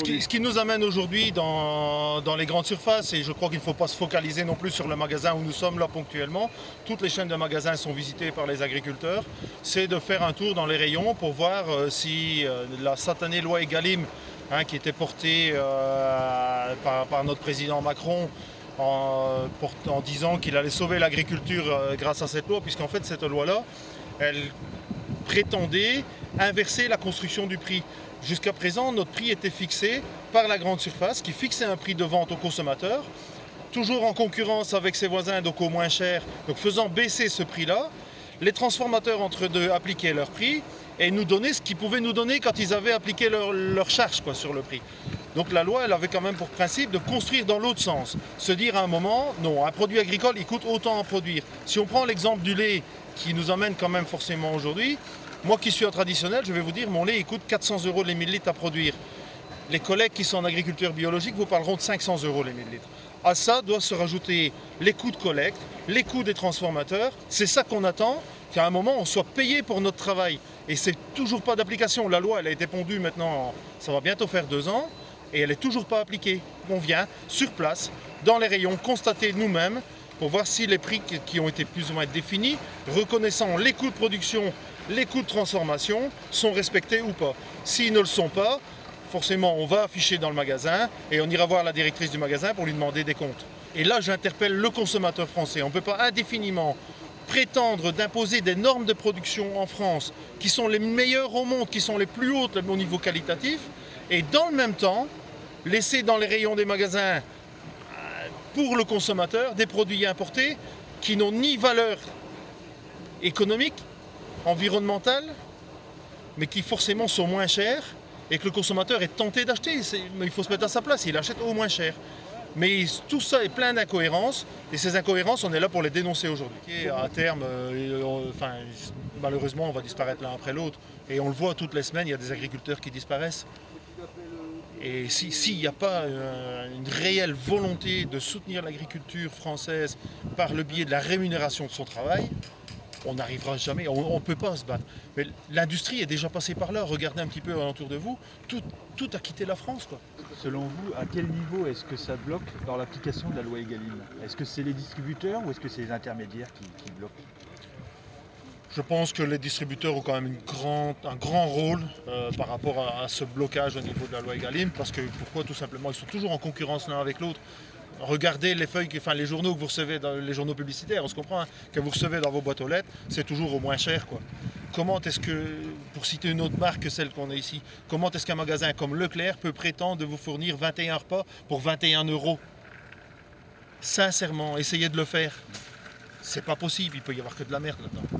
Ce qui nous amène aujourd'hui dans les grandes surfaces, et je crois qu'il ne faut pas se focaliser non plus sur le magasin où nous sommes là ponctuellement, toutes les chaînes de magasins sont visitées par les agriculteurs, c'est de faire un tour dans les rayons pour voir si la satanée loi Egalim, qui était portée par notre président Macron en disant qu'il allait sauver l'agriculture grâce à cette loi, puisqu'en fait cette loi-là, elle prétendait inverser la construction du prix. Jusqu'à présent, notre prix était fixé par la grande surface qui fixait un prix de vente au consommateur, toujours en concurrence avec ses voisins, donc au moins cher, donc faisant baisser ce prix-là. Les transformateurs entre deux appliquaient leur prix et nous donnaient ce qu'ils pouvaient nous donner quand ils avaient appliqué leur charge sur le prix. Donc la loi, elle avait quand même pour principe de construire dans l'autre sens. Se dire à un moment, non, un produit agricole, il coûte autant à produire. Si on prend l'exemple du lait qui nous amène quand même forcément aujourd'hui, moi qui suis un traditionnel, je vais vous dire, mon lait il coûte 400 € les 1000 litres à produire. Les collègues qui sont en agriculture biologique vous parleront de 500 € les 1000 litres. À ça doivent se rajouter les coûts de collecte, les coûts des transformateurs. C'est ça qu'on attend, qu'à un moment on soit payé pour notre travail. Et c'est toujours pas d'application. La loi elle a été pondue maintenant, ça va bientôt faire 2 ans, et elle n'est toujours pas appliquée. On vient sur place, dans les rayons, constater nous-mêmes pour voir si les prix qui ont été plus ou moins définis, reconnaissant les coûts de production, les coûts de transformation, sont respectés ou pas. S'ils ne le sont pas, forcément on va afficher dans le magasin et on ira voir la directrice du magasin pour lui demander des comptes. Et là j'interpelle le consommateur français. On ne peut pas indéfiniment prétendre d'imposer des normes de production en France qui sont les meilleures au monde, qui sont les plus hautes au niveau qualitatif, et dans le même temps laisser dans les rayons des magasins pour le consommateur des produits importés qui n'ont ni valeur économique, environnementale, mais qui forcément sont moins chers et que le consommateur est tenté d'acheter. Mais il faut se mettre à sa place, il achète au moins cher. Mais tout ça est plein d'incohérences et ces incohérences, on est là pour les dénoncer aujourd'hui. À terme, malheureusement, on va disparaître l'un après l'autre. Et on le voit toutes les semaines, il y a des agriculteurs qui disparaissent. Et s'il n'y a pas une réelle volonté de soutenir l'agriculture française par le biais de la rémunération de son travail, on n'arrivera jamais, on ne peut pas se battre. Mais l'industrie est déjà passée par là, regardez un petit peu alentour de vous, tout a quitté la France, quoi. Selon vous, à quel niveau est-ce que ça bloque dans l'application de la loi Egalim? Est-ce que c'est les distributeurs ou est-ce que c'est les intermédiaires qui bloquent? Je pense que les distributeurs ont quand même un grand rôle par rapport à ce blocage au niveau de la loi Egalim. Parce que pourquoi? Tout simplement, ils sont toujours en concurrence l'un avec l'autre. Regardez les feuilles, les journaux que vous recevez, les journaux publicitaires, on se comprend, que vous recevez dans vos boîtes aux lettres, c'est toujours au moins cher, quoi. Comment est-ce que, pour citer une autre marque que celle qu'on a ici, comment est-ce qu'un magasin comme Leclerc peut prétendre de vous fournir 21 repas pour 21 €? Sincèrement, essayez de le faire. C'est pas possible, il peut y avoir que de la merde là-dedans.